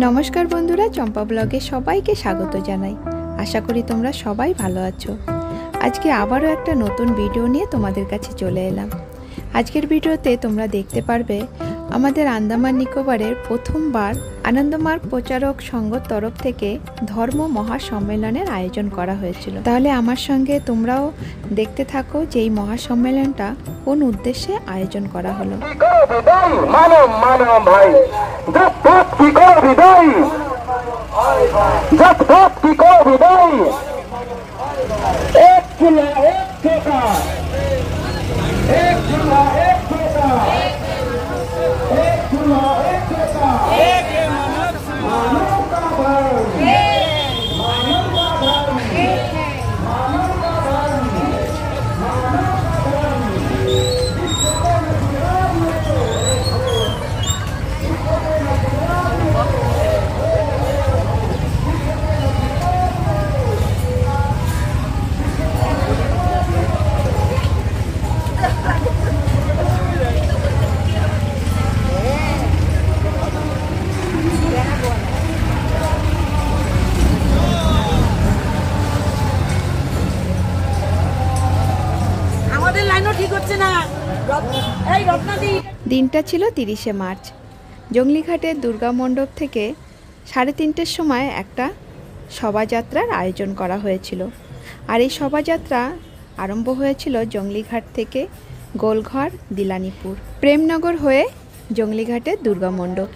নমস্কার বন্ধুরা, চম্পা ব্লগে সবাইকে স্বাগত জানাই। আশা করি তোমরা সবাই ভালো আছো। আজকে আবারও একটা নতুন ভিডিও নিয়ে তোমাদের কাছে চলে এলাম। আজকের ভিডিওতে তোমরা দেখতে পারবে আমাদের আন্দামান নিকোবরের প্রথমবার আনন্দমার্গ প্রচারক সংঘর তরফ থেকে ধর্ম মহাসম্মেলনের আয়োজন করা হয়েছিল। তাহলে আমার সঙ্গে তোমরাও দেখতে থাকো যে এই মহাসম্মেলনটা কোন উদ্দেশ্যে আয়োজন করা হলো। দিনটা ছিল 30শে মার্চ। জঙ্গলিঘাটের দুর্গা মণ্ডপ থেকে 3:30টার সময় একটা শোভাযাত্রার আয়োজন করা হয়েছিল। আর এই শোভাযাত্রা আরম্ভ হয়েছিল জঙ্গলিঘাট থেকে গোলঘর, দিলানিপুর, প্রেমনগর হয়ে জঙ্গলিঘাটের দুর্গা মণ্ডপ।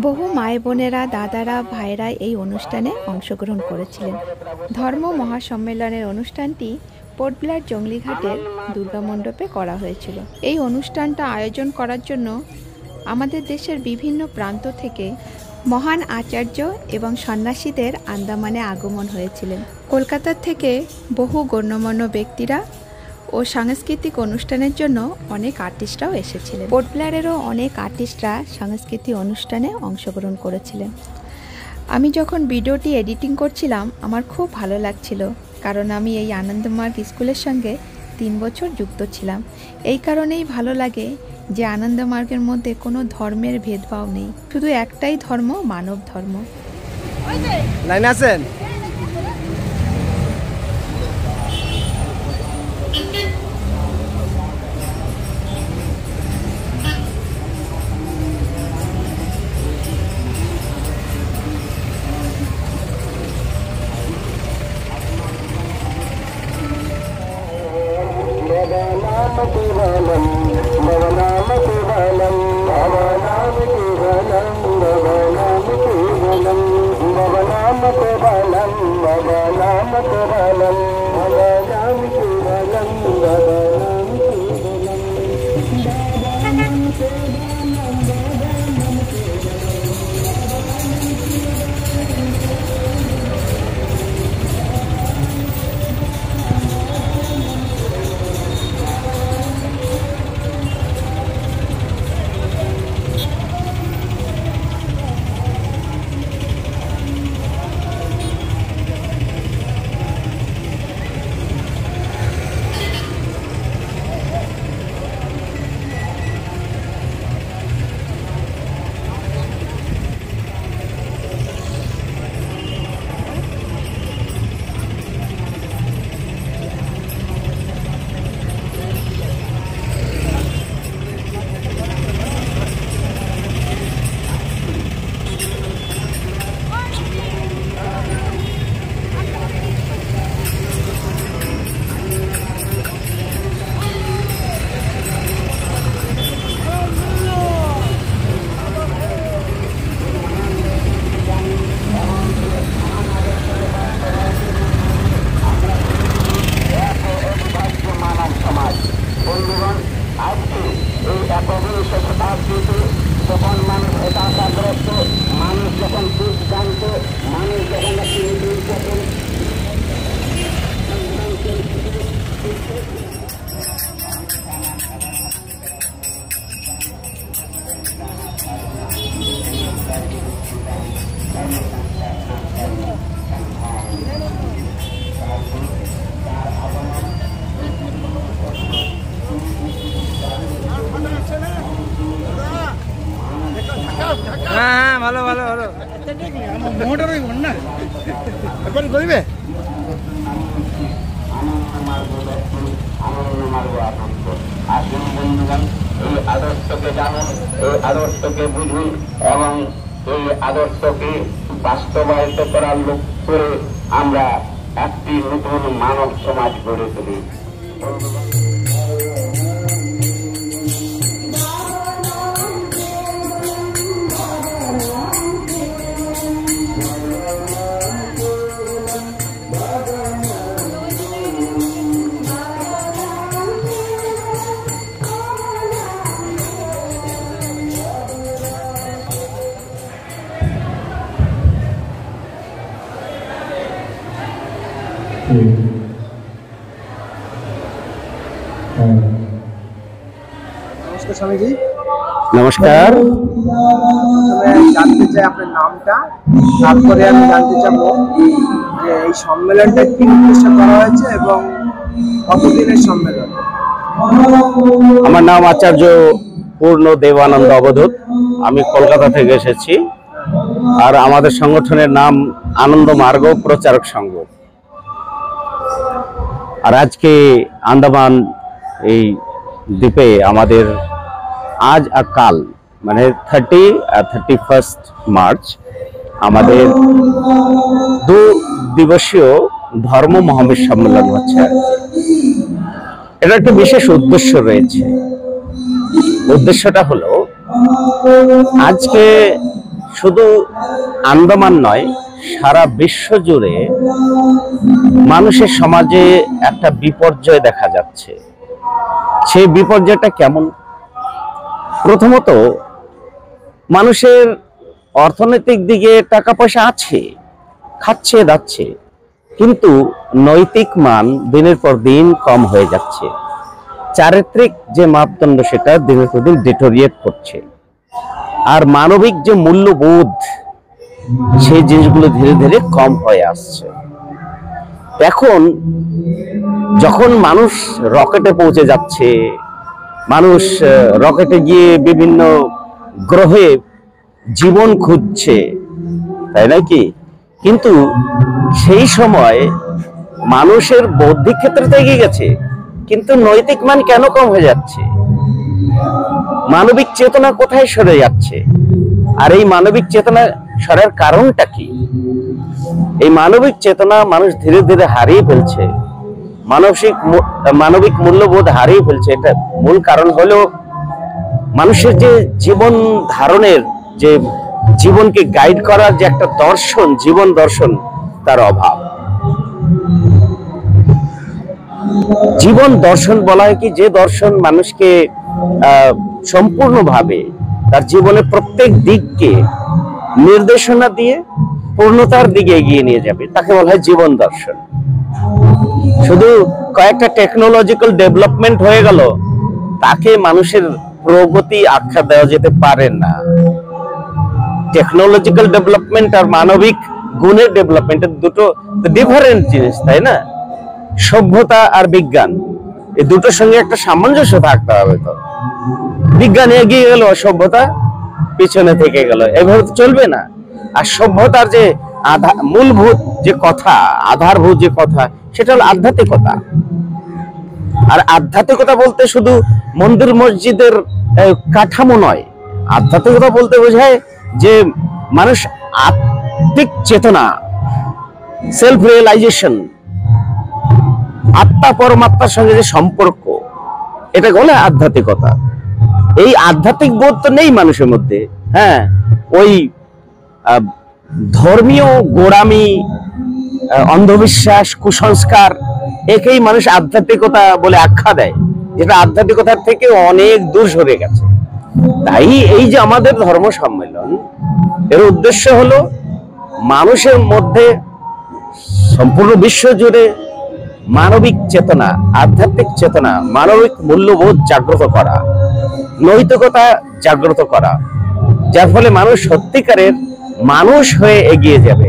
বহু মায়ে বোনেরা, দাদারা, ভাইরা এই অনুষ্ঠানে অংশগ্রহণ করেছিলেন। ধর্ম মহাসম্মেলনের অনুষ্ঠানটি পোর্ট ব্লেয়ার জঙ্গলিঘাটের দুর্গা মণ্ডপে করা হয়েছিল। এই অনুষ্ঠানটা আয়োজন করার জন্য আমাদের দেশের বিভিন্ন প্রান্ত থেকে মহান আচার্য এবং সন্ন্যাসীদের আন্দামানে আগমন হয়েছিলেন। কলকাতা থেকে বহু গণ্যমান্য ব্যক্তিরা ও সাংস্কৃতিক অনুষ্ঠানের জন্য অনেক আর্টিস্টরাও এসেছিলেন। পোর্ট ব্লেয়ারেরও অনেক আর্টিস্টরা সাংস্কৃতিক অনুষ্ঠানে অংশগ্রহণ করেছিলেন। আমি যখন ভিডিওটি এডিটিং করছিলাম আমার খুব ভালো লাগছিল, কারণ আমি এই আনন্দমার্গ স্কুলের সঙ্গে 3 বছর যুক্ত ছিলাম। এই কারণেই ভালো লাগে যে আনন্দমার্গের মধ্যে কোনো ধর্মের ভেদভাব নেই, শুধু একটাই ধর্ম, মানব ধর্ম। লাইন আছেন? ভালো ভালো ভালো করিবে আসুন বন্ধুগণ, এই আদর্শকে জানুন, এই আদর্শকে বুঝুন এবং এই আদর্শকে বাস্তবায়িত করার লক্ষ্য করে আমরা একটি নতুন মানব সমাজ গড়ে তুলি। নমস্কার স্বামীজি। নমস্কার। জানতে চাই আপনার নামটা, তারপরে আমি জানতে চাবো যে এই সম্মেলনটা কি উদ্দেশ্য করা হয়েছে এবং কতদিনের সম্মেলন। আমার নাম আচার্য পূর্ণ দেবানন্দ অবধূত। আমি কলকাতা থেকে এসেছি। আর আমাদের সংগঠনের নাম আনন্দ মার্গ প্রচারক সংঘ। আর আজকে আন্দামান এই দ্বীপে আমাদের আজ আর কাল মানে 30 আর 31 মার্চ আমাদের 2 দিবসীয় ধর্ম মহাবীর সম্মেলন হচ্ছে। এটা একটা বিশেষ উদ্দেশ্য রয়েছে। উদ্দেশ্যটা হলো আজকে শুধু আন্দামান নয়, সারা বিশ্ব জুড়ে মানুষের সমাজে একটা বিপর্যয় দেখা যাচ্ছে। সেই বিপর্যয়টা কেমন? প্রথমত, মানুষের অর্থনৈতিক দিকে টাকা পয়সা আছে, খাচ্ছে দাচ্ছে, কিন্তু নৈতিক মান দিনের পর দিন কম হয়ে যাচ্ছে। চারিত্রিক যে মাপদণ্ড সেটা দিনের পর দিন ডিটোরিয়েট করছে। আর মানবিক যে মূল্যবোধ সেই জিনিসগুলো ধীরে ধীরে কম হয়ে আসছে। এখন যখন মানুষ রকেটে পৌঁছে যাচ্ছে, মানুষ রকেটে গিয়ে বিভিন্ন গ্রহে জীবন খুঁজছে, তাই নাকি? কিন্তু সেই সময় মানুষের বৌদ্ধিক ক্ষেত্রে তো এগিয়ে গেছে, কিন্তু নৈতিক মান কেন কম হয়ে যাচ্ছে? মানবিক চেতনা কোথায় সরে যাচ্ছে? আর এই মানবিক চেতনা সরার কারণটা কি? এই মানবিক চেতনা মানুষ ধীরে ধীরে হারিয়ে ফেলছে, মানবিক মূল্যবোধ হারিয়ে ফেলছে। এটা মূল কারণ হলো মানুষের যে জীবন ধারণের, যে জীবনকে গাইড করার যে একটা দর্শন, জীবন দর্শন, তার অভাব। জীবন দর্শন বলা হয় কি, যে দর্শন মানুষকে সম্পূর্ণভাবে তার জীবনের প্রত্যেক দিককে নির্দেশনা দিয়ে পূর্ণতার দিকে এগিয়ে নিয়ে যাবে, তাকে বলা হয় জীবন দর্শন। শুধু কয়েকটা টেকনোলজিক্যাল ডেভেলপমেন্ট হয়ে গেল, তাকে মানুষের প্রগতি আখ্যা দেওয়া যেতে পারে না। টেকনোলজিক্যাল ডেভেলপমেন্ট আর মানবিক গুণের ডেভেলপমেন্ট দুটো ডিফারেন্ট জিনিস, তাই না? সভ্যতা আর বিজ্ঞান, এই দুটোর সঙ্গে একটা সামঞ্জস্য থাকতে হবে। তো বিজ্ঞান এগিয়ে গেল, সভ্যতা পিছনে থেকে গেল, এভাবে তো চলবে না। আর সভ্যতার যে মূলভূত যে কথা, আধারভূত যে কথা, সেটা হলো আধ্যাত্মিকতা। আর আধ্যাত্মিকতা বলতে শুধু মন্দির মসজিদের কাঠামো নয়। আধ্যাত্মিকতা বলতে বোঝায় যে মানুষ আত্মিক চেতনা, সেলফ রিয়েলাইজেশন, আত্মা পরমাত্মার সঙ্গে যে সম্পর্ক, এটা বলে আধ্যাত্মিকতা। এই আধ্যাত্মিক বোধ তো নেই মানুষের মধ্যে। হ্যাঁ, ওই ধর্মীয় গোড়ামি, অন্ধবিশ্বাস, কুসংস্কার, একেই মানুষ আধ্যাত্মিকতা বলে আখ্যা দেয়, যেটা আধ্যাত্মিকতার থেকে অনেক দূর সরে গেছে। তাই এই যে আমাদের ধর্ম সম্মেলন, এর উদ্দেশ্য হলো মানুষের মধ্যে সম্পূর্ণ বিশ্ব জুড়ে মানবিক চেতনা, আধ্যাত্মিক চেতনা, মানবিক মূল্যবোধ জাগ্রত করা, নৈতিকতা জাগ্রত করা, যার ফলে মানুষ সত্যিকারের মানুষ হয়ে এগিয়ে যাবে।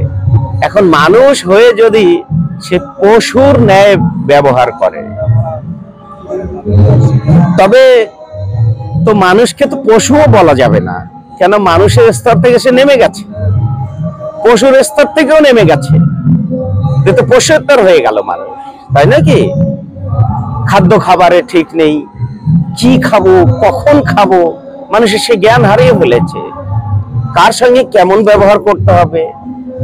এখন মানুষ হয়ে যদি সে পশুর ন্যায় ব্যবহার করে, তবে তো মানুষকে তো পশুও বলা যাবে না, কেন মানুষের স্তর থেকে সে নেমে গেছে। পশুর স্তর থেকেও নেমে গেছে, কিন্তু পশুত্তর হয়ে গেল মানুষ, তাই নাকি? খাদ্য খাবারে ঠিক নেই, কি খাবো, কখন খাবো, মানুষের সে জ্ঞান হারিয়ে ফেলেছে। কার সঙ্গে কেমন ব্যবহার করতে হবে,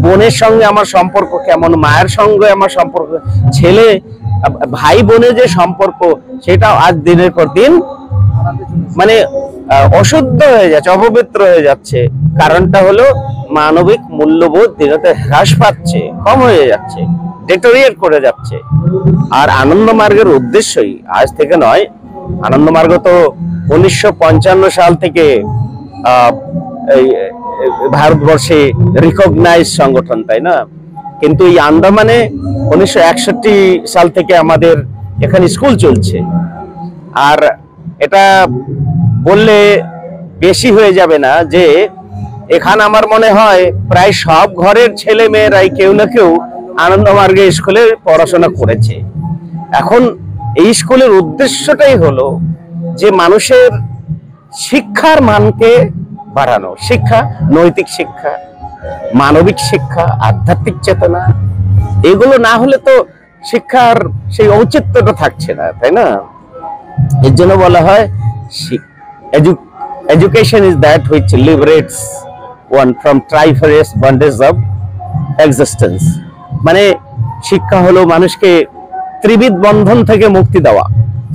বোনের সঙ্গে আমার সম্পর্ক কেমন, মায়ের সঙ্গে আমার সম্পর্ক, ছেলে ভাই বোনের যে সম্পর্ক, সেটাও আজ দিনের পর দিন মানে অশুদ্ধ হয়ে যাচ্ছে, অপবিত্র হয়ে যাচ্ছে। কারণটা হলো মানবিক মূল্যবোধ দিনতে হ্রাস পাচ্ছে, কম হয়ে যাচ্ছে, ডেটোরিয়েট করে যাচ্ছে। আর আনন্দ মার্গের উদ্দেশ্যই আজ থেকে নয়, আনন্দ মার্গ তো 1955 সাল থেকে ভারতবর্ষে রিকগনাইজ সংগঠন, তাই না? কিন্তু এই আন্দামানে 1961 সাল থেকে আমাদের এখানে স্কুল চলছে। আর এটা বললে বেশি হয়ে যাবে না যে এখানে আমার মনে হয় প্রায় সব ঘরের ছেলে মেয়েরাই কেউ না কেউ আনন্দ মার্গে স্কুলে পড়াশোনা করেছে। এখন এই স্কুলের উদ্দেশ্যটাই হলো যে মানুষের শিক্ষার মানকে বাড়ানো, শিক্ষা, নৈতিক শিক্ষা, মানবিক শিক্ষা, আধ্যাত্মিক চেতনা, এগুলো না হলে তো শিক্ষার সেই ঔচিত্যটা থাকছে না, তাই না? এর জন্য বলা হয় education is that which liberates one from trifarious bondage of existence। মানে শিক্ষা হলো মানুষকে ত্রিবিধ বন্ধন থেকে মুক্তি দেওয়া।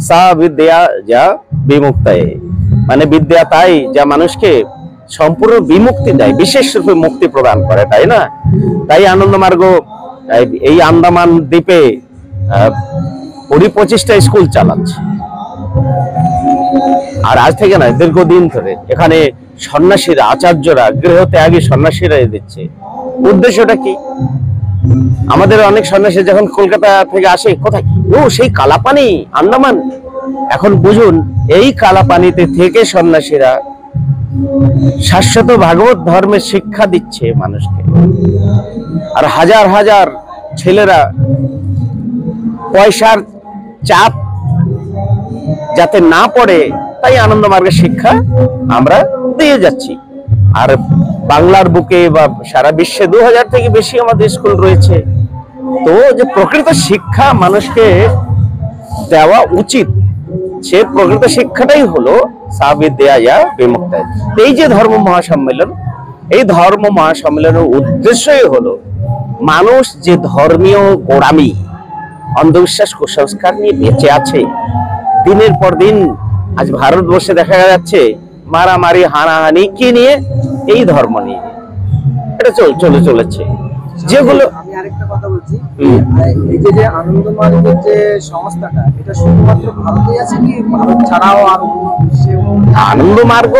সা বিদ্যা যা বিমুক্তায়, মানে বিদ্যা তাই যা মানুষকে সম্পূর্ণ বিমুক্তি দেয়, বিশেষ রূপে মুক্তি প্রদান করে, তাই না? তাই আনন্দ মার্গ এই আন্দামান দ্বীপে 25টা স্কুল চালাচ্ছে। আর আজ থেকে নয়, দীর্ঘদিন ধরে এখানে সন্ন্যাসীরা, আচার্যরা, গৃহত্যাগী সন্ন্যাসীরা দিচ্ছে। উদ্দেশ্যটা কি? আমাদের অনেক সন্ন্যাসী যখন কলকাতা থেকে আসে, কোথায়, ও সেই কালাপানি, আন্দামান। এখন বুঝুন, এই কালাপানিতে থেকে সন্ন্যাসীরা শাশ্বত ভাগবত ধর্মের শিক্ষা দিচ্ছে মানুষকে। আর হাজার হাজার ছেলেরা পয়সার চাপ যাতে না পড়ে, তাই আনন্দ মার্গের শিক্ষা আমরা দিয়ে যাচ্ছি। আর বাংলার বুকে বা সারা বিশ্বে 2000 থেকে বেশি আমাদের স্কুল রয়েছে। তো যে প্রকৃত শিক্ষা মানুষকে দেওয়া উচিত, সে প্রকৃত শিক্ষাটাই হলো সাবিদ্যা বিমুক্তায়। এই যে ধর্ম মহাসম্মেলন, এই ধর্ম মহাসম্মেলনের উদ্দেশ্যই হলো মানুষ যে ধর্মীয় গোড়ামি, অন্ধবিশ্বাস, কুসংস্কার নিয়ে বেঁচে আছে, দিনের পর দিন আজ ভারতবর্ষে দেখা যাচ্ছে মারামারি, হানাহানি কি নিয়ে? এই ধর্ম নিয়ে এটা চলেছে। যেগুলো আমি আরেকটা কথা বলছি, এই যে আনন্দ মার্গের যে সংস্থাটা, এটা শুধুমাত্র ভারতেই আছে কি ভারত ছাড়াও আরো বিশ্বে? আনন্দ মার্গ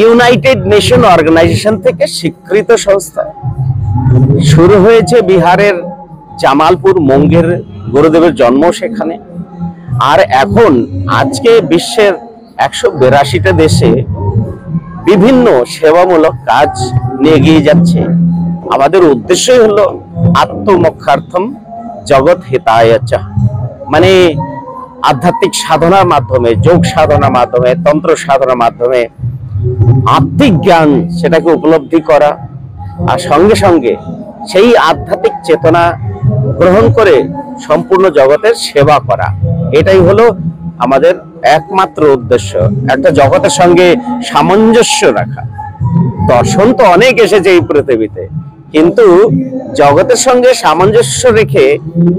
ইউনাইটেড নেশন অর্গানাইজেশন থেকে স্বীকৃত সংস্থা। শুরু হয়েছে বিহারের জামালপুর, মুঙ্গের, গুরুদেবের জন্ম সেখানে। আর এখন আজকে বিশ্বের 182টা দেশে বিভিন্ন সেবামূলক কাজ নিয়ে এগিয়ে যাচ্ছে। আমাদের উদ্দেশ্যই হলো আত্মমোক্ষার্থম জগৎ হিতায়চ, মানে আধ্যাত্মিক সাধনার মাধ্যমে, যোগ সাধনার মাধ্যমে, তন্ত্র সাধনার মাধ্যমে আত্মিক জ্ঞান সেটাকে উপলব্ধি করা, আর সঙ্গে সঙ্গে সেই আধ্যাত্মিক চেতনা গ্রহণ করে সম্পূর্ণ জগতের সেবা করা। এটাই হলো আমাদের একমাত্র উদ্দেশ্য, একটা জগতের সঙ্গে সামঞ্জস্য রাখা। দর্শন তো অনেক এসেছে এই পৃথিবীতে, কিন্তু জগতের সঙ্গে সামঞ্জস্য রেখে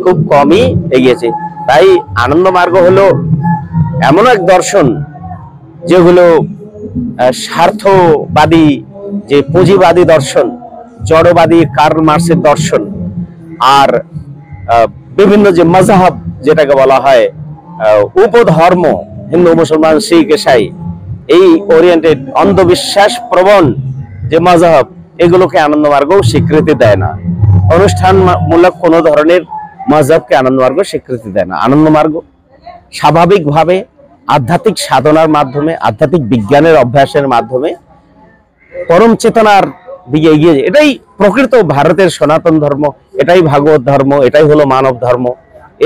খুব কমই এগিয়েছে। তাই আনন্দ মার্গ হলো এমন এক দর্শন যেগুলো স্বার্থবাদী, যে পুঁজিবাদী দর্শন, জড়বাদী কার্ল মার্ক্সের দর্শন, আর বিভিন্ন যে মজহাব যেটাকে বলা হয় উপধর্ম, হিন্দু, মুসলমান, শিখ, ইসাই, এই ওরিয়েন্টেড অন্ধবিশ্বাস প্রবণ যে মজহাব, এগুলোকে আনন্দ মার্গ স্বীকৃতি দেয় না। অনুষ্ঠানমূলক কোনো ধরনের মজহাবকে আনন্দ মার্গ স্বীকৃতি দেয় না। আনন্দ মার্গ স্বাভাবিকভাবে আধ্যাত্মিক সাধনার মাধ্যমে, আধ্যাত্মিক বিজ্ঞানের অভ্যাসের মাধ্যমে পরম চেতনার দিকে এগিয়ে যায়। এটাই প্রকৃত ভারতের সনাতন ধর্ম, এটাই ভাগবত ধর্ম, এটাই হলো মানব ধর্ম।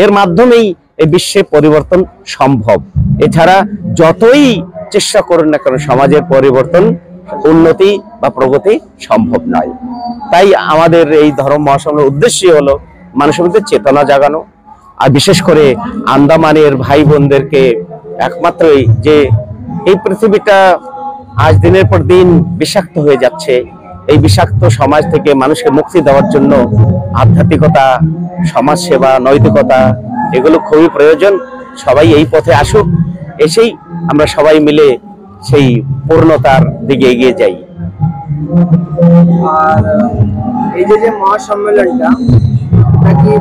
এর মাধ্যমেই এই বিশ্বে পরিবর্তন সম্ভব। এছাড়া যতই চেষ্টা করুন না কেন, সমাজের পরিবর্তন উন্নতি বা প্রগতি সম্ভব নয়। তাই আমাদের এই ধর্ম মহাসম্মেলনের উদ্দেশ্যই হলো মানুষের মধ্যে চেতনা জাগানো, আর বিশেষ করে আন্দামানের ভাই বোনদেরকে একমাত্রই যে এই পৃথিবীটা আজ দিনের পর দিন বিষাক্ত হয়ে যাচ্ছে, এই বিষাক্ত সমাজ থেকে মানুষকে মুক্তি দেওয়ার জন্য আধ্যাত্মিকতা, সমাজসেবা, নৈতিকতা এগুলো খুবই প্রয়োজন। সবাই এই পথে আসুক, এসেই আমরা সবাই মিলে সেই পূর্ণতার দিকে এগিয়ে যাই। আর এই যে মহাসম্মেলনটা, এটা কি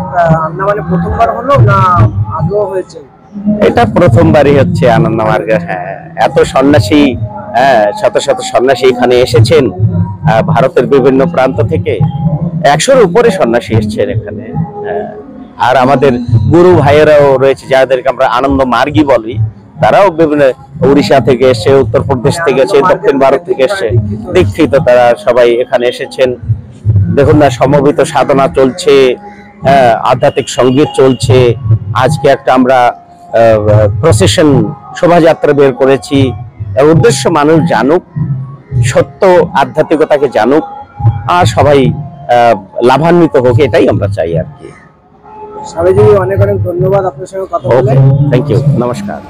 আন্দামানে প্রথমবার হলো না আগেও হয়েছে? এটা প্রথমবারই হচ্ছে আনন্দমার্গে। হ্যাঁ, এত সন্ন্যাসী, শত শত সন্ন্যাসী এখানে এসেছেন ভারতের বিভিন্ন প্রান্ত থেকে। 100-র উপরে সন্ন্যাসী এসেছেন এখানে। আর আমাদের গুরু ভাইয়েরাও রয়েছে, যাদেরকে আমরা আনন্দ মার্গী বলি। তারাও বিভিন্ন উড়িষ্যা থেকে এসছে, উত্তরপ্রদেশ থেকে এসছে, দক্ষিণ ভারত থেকে এসছে, দীক্ষিত তারা সবাই এখানে এসেছেন। দেখুন না, সমবেত সাধনা চলছে, আধ্যাত্মিক সঙ্গীত চলছে। আজকে একটা আমরা প্রসেশন শোভাযাত্রা বের করেছি। এর উদ্দেশ্য মানুষ জানুক, সত্য আধ্যাত্মিকতাকে জানুক, আর সবাই লাভান্বিত হোক, এটাই আমরা চাই আর কি। স্বামীজি, অনেক অনেক ধন্যবাদ আপনার সঙ্গে কথা বলে। থ্যাংক ইউ, নমস্কার।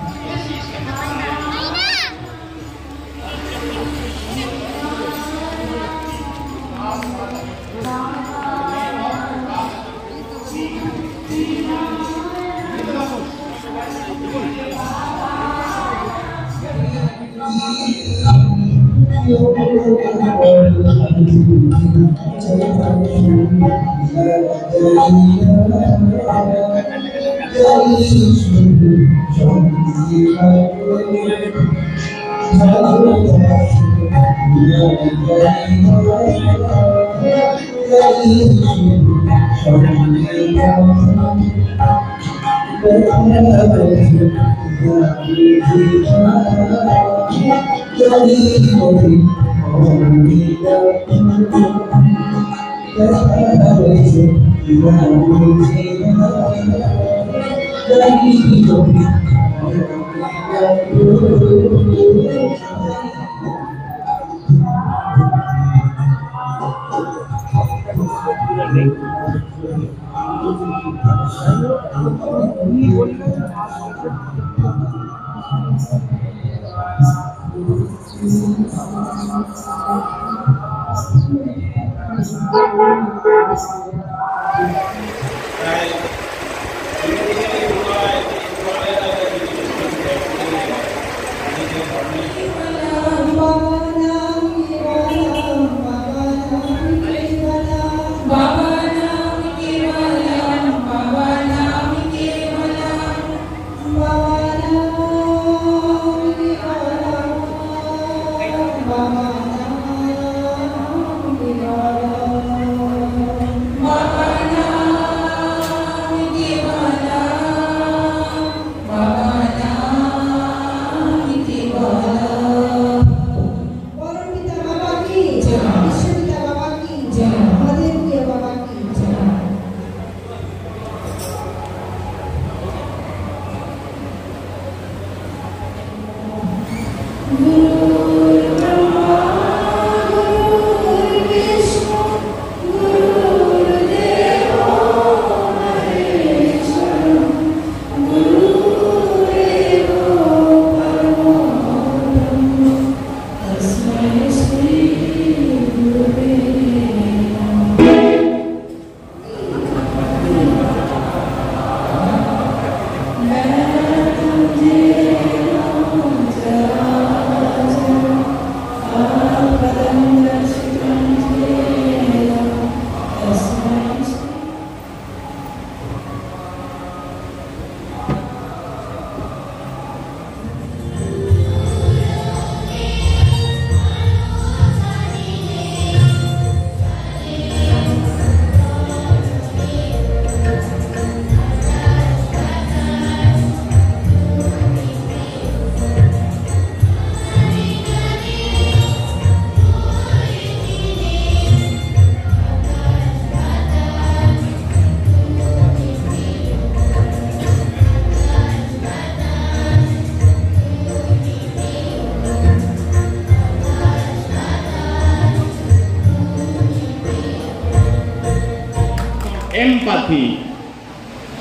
এমপ্যাথি,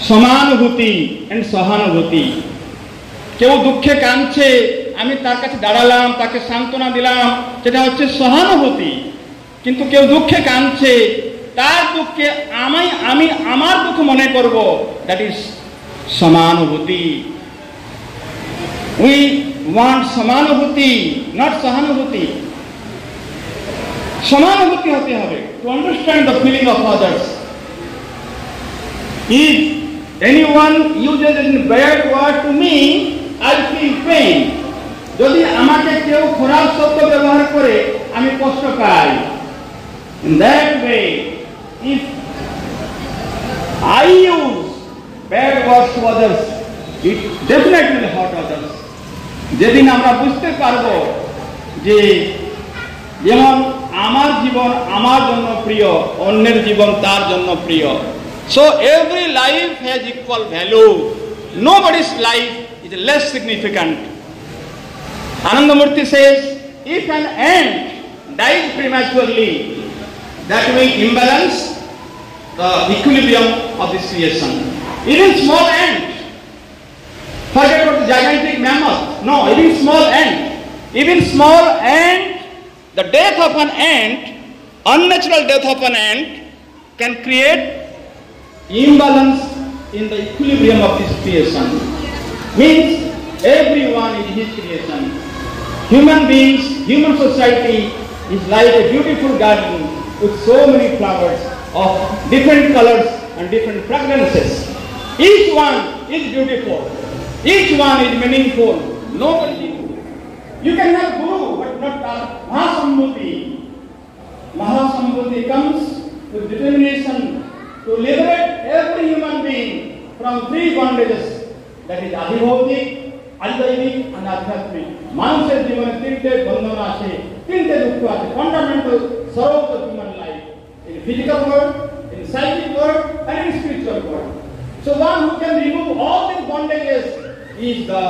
সমানুভূতি এন্ড সহানুভূতি। কেউ দুঃখে কাঁদছে, আমি তার কাছে দাঁড়ালাম, তাকে সান্ত্বনা দিলাম, সেটা হচ্ছে সহানুভূতি। কিন্তু কেউ দুঃখে কাঁদছে, তার দুঃখে আমি আমার দুঃখ মনে করব, দ্যাট ইজ সমানুভূতি। উই ওয়ান্ট সমানুভূতি, নট সহানুভূতি। সমানুভূতি হতে হবে, to understand the feeling of others. If anyone uses a bad word to me, I feel pain. যদি আমাকে কেউ খারাপ শব্দ ব্যবহার করে আমি কষ্ট পাই। In that way, if I use bad words to others, it definitely will hurt others. যেদিন আমরা বুঝতে পারবো যে যেমন আমার জীবন আমার জন্য প্রিয়, অন্যের জীবন তার জন্য প্রিয়। So every life has equal value. Nobody's life is less significant. Anandamurti says, if an ant dies prematurely, that will imbalance the equilibrium of this creation. Even small ant, forget about the gigantic mammoth. No, even small ant. Even small ant, the death of an ant, unnatural death of an ant, can create imbalance in the equilibrium of this creation. Means everyone is his creation. Human beings, human society is like a beautiful garden with so many flowers of different colors and different fragrances. Each one is beautiful. Each one is meaningful. Nobody. You can have guru, but not Mahasambhuti. Mahasambhuti comes with determination to liberate every human being from three bondages, that is adhibhautik, adhainik and adhyatmic. মানুষের জীবনে তিনটে বন্ধন আছে, তিনটে দুঃখ আছে, fundamental sorrow of human life, in physical world, in psychic world and in spiritual world. So one who can remove all these bondages is the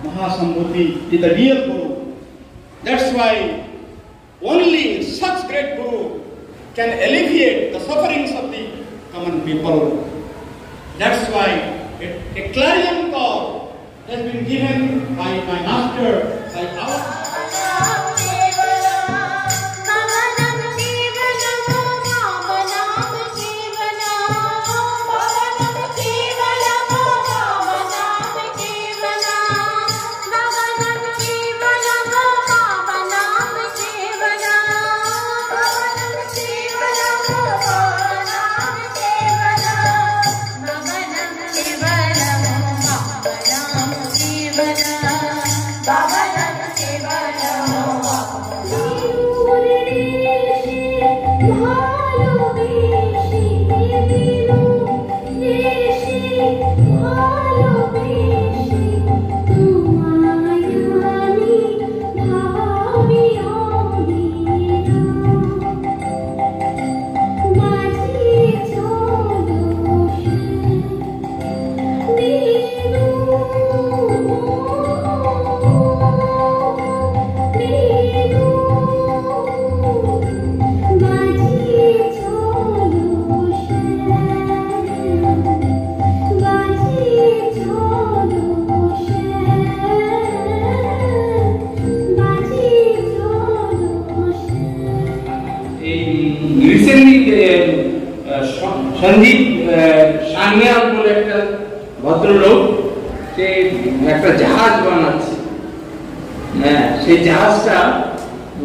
Mahasambhuti, is the real Guru. That's why only such great Guru can alleviate the sufferings of the common people. That's why a clarion call has been given by my master, by our Sanjeev Sanyal বলে একটা ভদ্রলোক, সে একটা জাহাজ বানাচ্ছে। হ্যাঁ, সেই জাহাজটা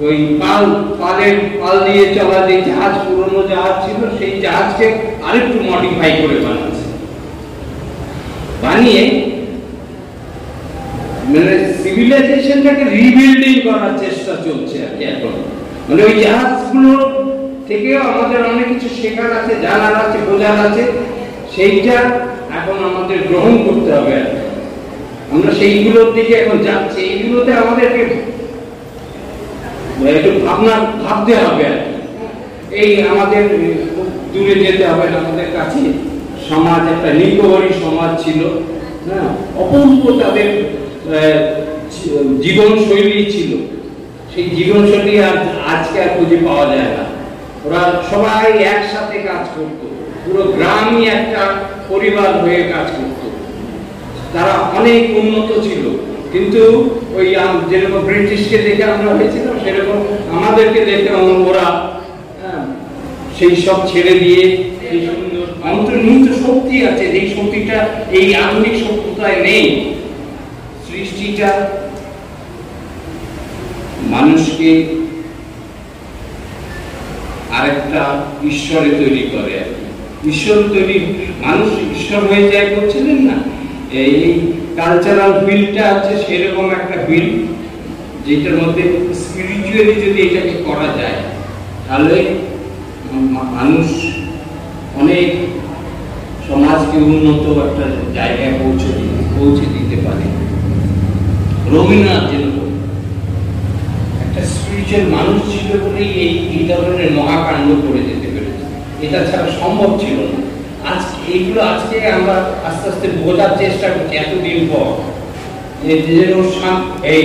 ওই পাল দিয়ে চলা যে জাহাজ, পুরনো জাহাজ ছিল, সেই জাহাজকে আরেকটু মডিফাই করে বানাচ্ছে। বানিয়ে মানে সিভিলাইজেশনটাকে রিবিল্ডিং করার চেষ্টা চলছে আর কি এখন। মানে ওই জাহাজগুলো থেকেও আমাদের অনেক কিছু শেখার আছে, জানার আছে, বোঝার আছে, সেইটা এখন আমাদের গ্রহণ করতে হবে। আমরা সেইগুলোর দিকে এখন যাচ্ছি, এইগুলোতে আমাদেরকে একটু ভাবতে হবে আর কি। এই আমাদের দূরে যেতে হবে না, আমাদের কাছে সমাজ একটা নিকোবরী সমাজ ছিল, হ্যাঁ, অপূর্ব তাদের জীবনশৈলী ছিল। সেই জীবনশৈলী আজকে আর খুঁজে পাওয়া যায় না। ওরা সবাই একসাথে কাজ করতো, পুরো গ্রামই একটা পরিবার হয়ে কাজ করত। তারা অনেক উন্নত ছিল, কিন্তু ওই যেরকম ব্রিটিশকে দেখে আমরা হয়েছিলাম সেরকম আমাদেরকে দেখে ওরা সেই সব ছেড়ে দিয়ে এই সুন্দর অন্তর্নিহিত শক্তি আছে, যেই শক্তিটা এই আধুনিক সভ্যতায় নেই। সৃষ্টিটা মানুষকে আরেকটা ঈশ্বরে তৈরি করে আর কি। ঈশ্বর তৈরি, মানুষ ঈশ্বর হয়ে যায় বলছিলেন না, এই কালচারাল ফিল্ডটা আছে সেরকম একটা ফিল্ড, যেটার মধ্যে স্পিরিচুয়ালি যদি এটাকে করা যায় তাহলে মানুষ অনেক সমাজকে উন্নত একটা জায়গায় পৌঁছে দিতে পারে। রবীন্দ্রনাথ যেরকম একটা স্পিরিচুয়াল মানুষ ছিল বলেই এই ধরনের মহাকাণ্ড করে যেতে পেরেছে, এটা ছাড়া সম্ভব ছিল না। আজকে আমরা আস্তে আস্তে বোঝার চেষ্টা করছি এতদিন পর। এই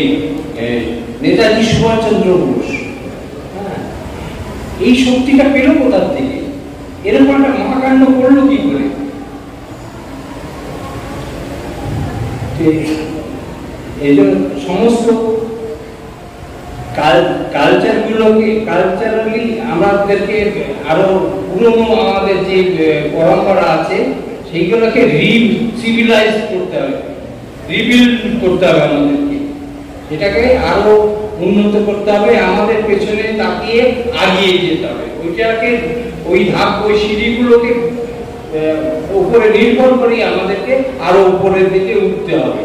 নেতাজি সুভাষচন্দ্র বোস এই শক্তিটা পেল কোথার থেকে? এরকম একটা মহাকাণ্ড করলো কি করে? এই জন্য সমস্ত কালচারালি আমাদেরকে আরো পুরনো আমাদের যে পরম্পরা আছে সেইগুলোকে রিসিভিলাইজ করতে হবে, রিবিল্ড করতে হবে আমাদেরকে, এটাকে আরো উন্নত করতে হবে, আমাদের পেছনে তাকিয়ে আগিয়ে যেতে হবে। ওইটাকে ওই ধাপ ওই সিঁড়িগুলোকে উপরে নির্ভর করে আমাদেরকে আরো উপরের দিকে উঠতে হবে।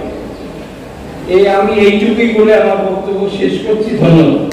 আমি এইটুকুই বলে আমার বক্তব্য শেষ করছি। ধন্যবাদ।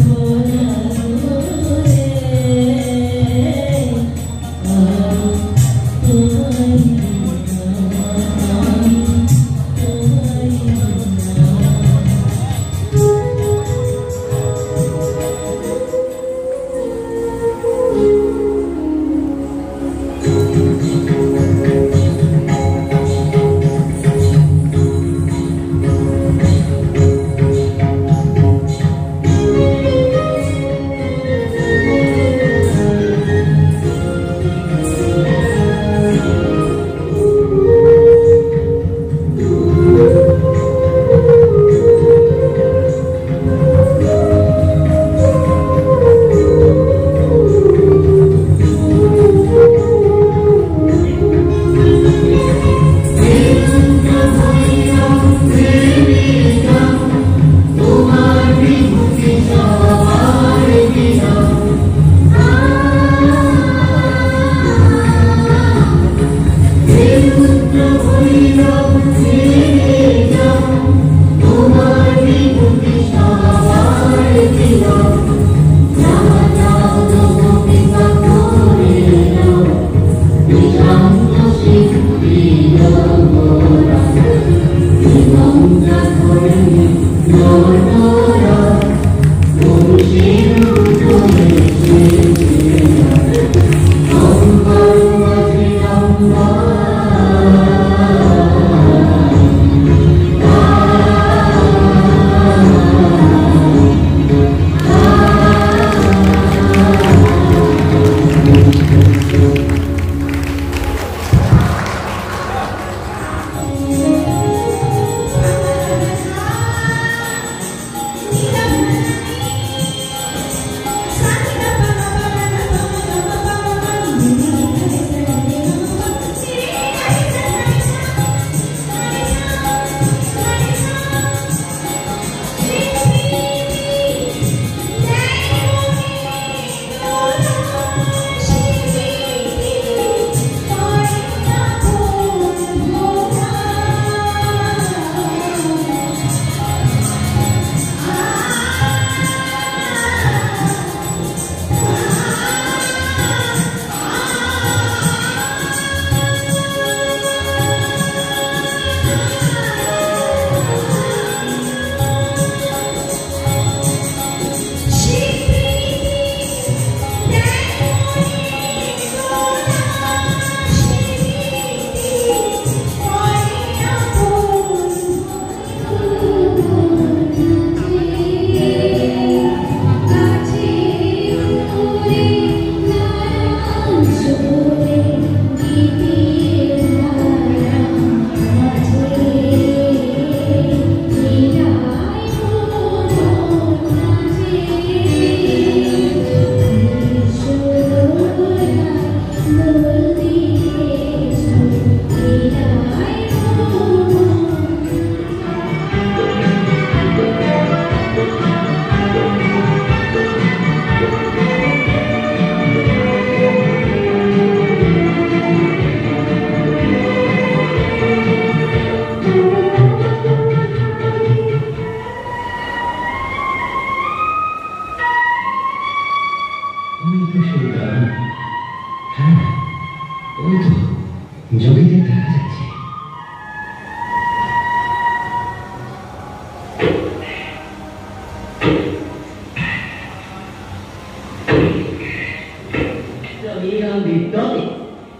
Hare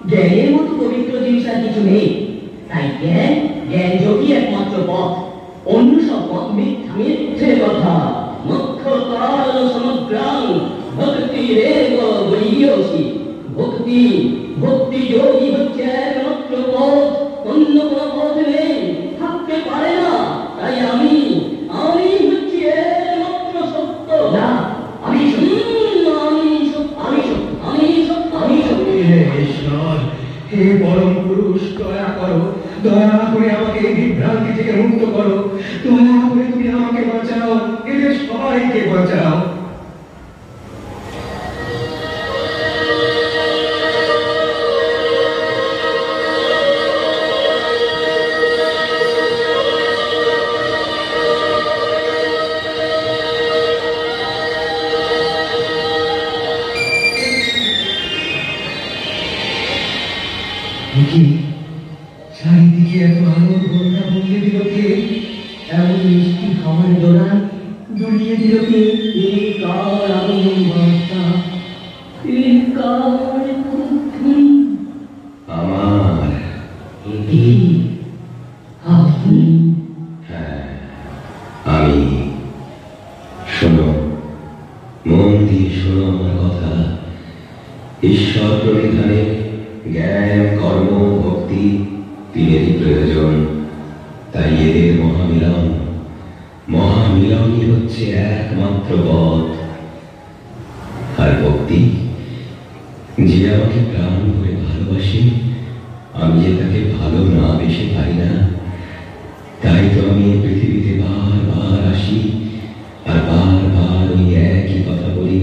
জ্ঞানের মতো পবিত্র জিনিস আর কিছু নেই। তাই জ্ঞান যোগী একমাত্র পথ, অন্য সব পথ মিথ্যা, মিথ্যে কথা। মুখ্য কাল সমগ্রাম ভক্তি রেব বৈয়োসি। ভক্তি যোগী হচ্ছে একমাত্র পথ, অন্য কোনো পথ নেই, থাকতে পারে না। তাই আমি হচ্ছি একমাত্র সত্য। না, আমি হে পরম পুরুষ, দয়া করো, দয়া করে আমাকে এই বিভ্রান্তি থেকে মুক্ত করো। দয়া করে তুমি আমাকে বাঁচাও, এদের সবাইকে বাঁচাও। চারিদিকে এত আলোর বন্যা বলিয়ে দিল কে? এমন মিষ্টি খাবার দোলান জড়িয়ে দিল কে? এই কার আগমন বার্তা, এই কার প্রথম আমার আপনি? হ্যাঁ, আমি। শোনো, মন দিয়ে শোনো আমার কথা। ঈশ্বর প্রণিধানে জ্ঞান, কর্ম, ভক্তি তিনেরই প্রয়োজন। তাই এদের মহামিলনই হচ্ছে একমাত্র পথ। আর ভক্তি, যে আমাকে প্রাণ ভরে ভালোবাসে, আমি যে তাকে ভালো না বেশি পারি না। তাই তো আমি এই পৃথিবীতে বারবার আসি আর বারবার ওই একই কথা বলি।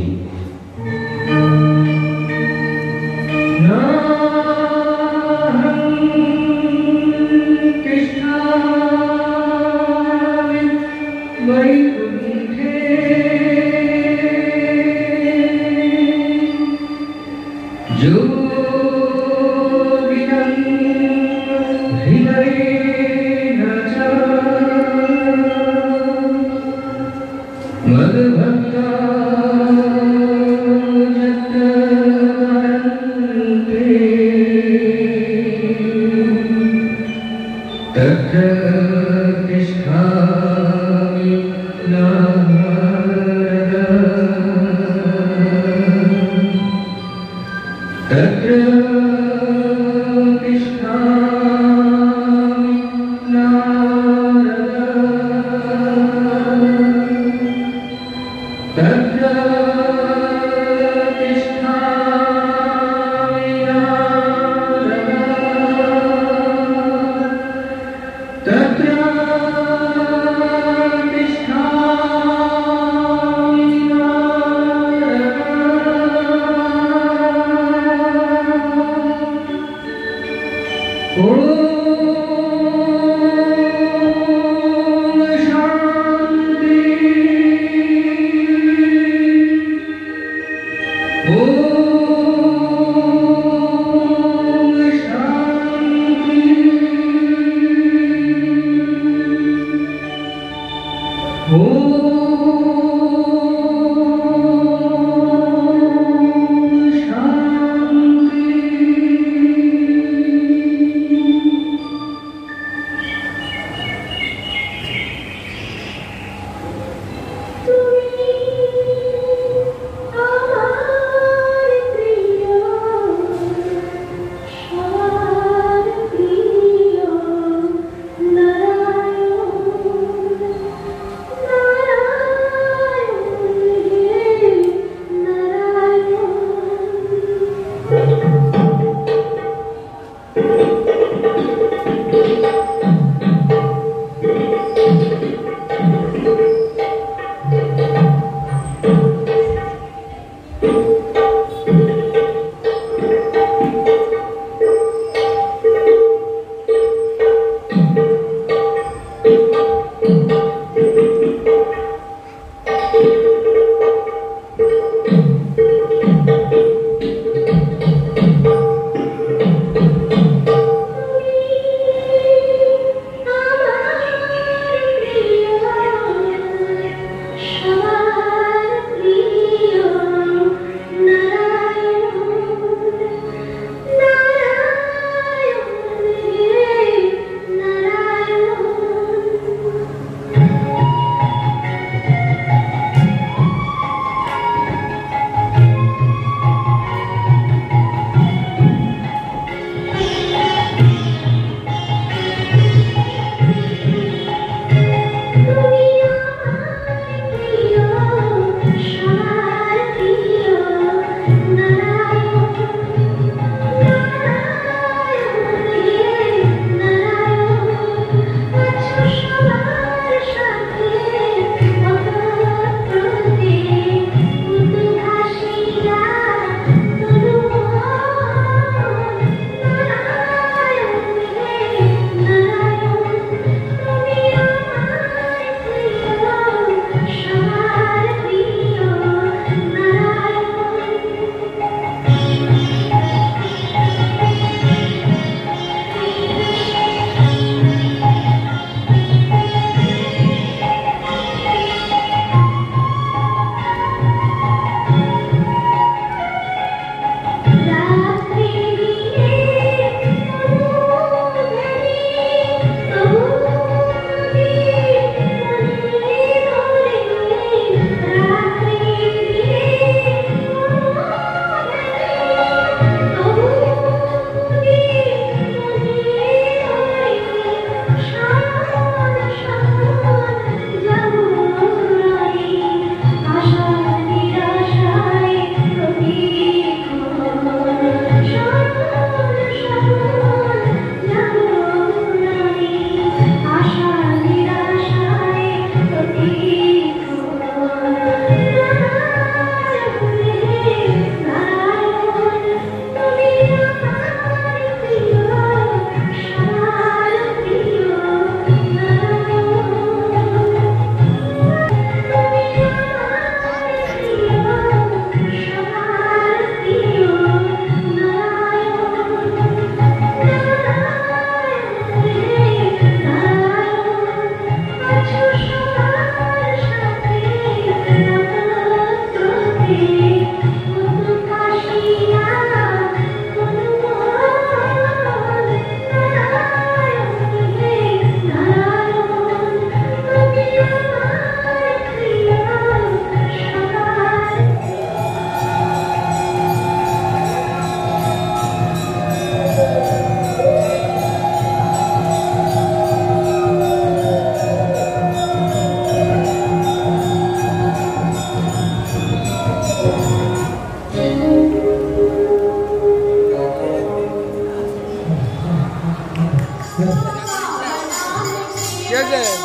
হয়েছে।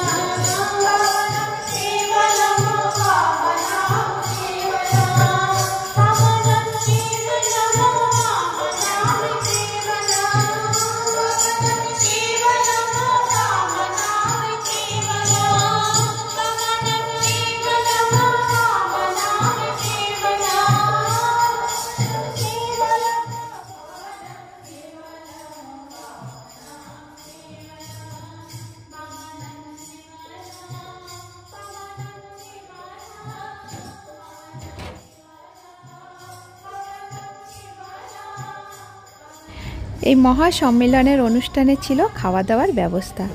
এই মহা সম্মেলনের অনুষ্ঠানে ছিল খাওয়া দাওয়ার ব্যবস্থা।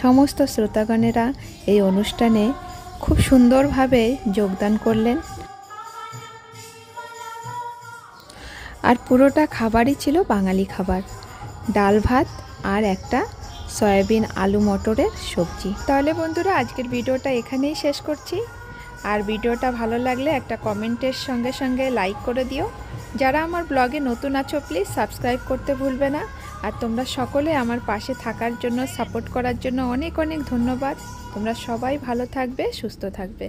সমস্ত শ্রোতাগণেরা এই অনুষ্ঠানে খুব সুন্দরভাবে যোগদান করলেন, আর পুরোটা খাবারই ছিল বাঙালি খাবার, ডাল ভাত আর একটা সয়াবিন আলু মটরের সবজি। তাহলে বন্ধুরা আজকের ভিডিওটা এখানেই শেষ করছি। আর ভিডিওটা ভালো লাগলে একটা কমেন্টের সঙ্গে সঙ্গে লাইক করে দিও। যারা আমার ব্লগে নতুন আছো প্লিজ সাবস্ক্রাইব করতে ভুলবে না। আর তোমরা সকলে আমার পাশে থাকার জন্য, সাপোর্ট করার জন্য অনেক অনেক ধন্যবাদ। তোমরা সবাই ভালো থাকবে, সুস্থ থাকবে।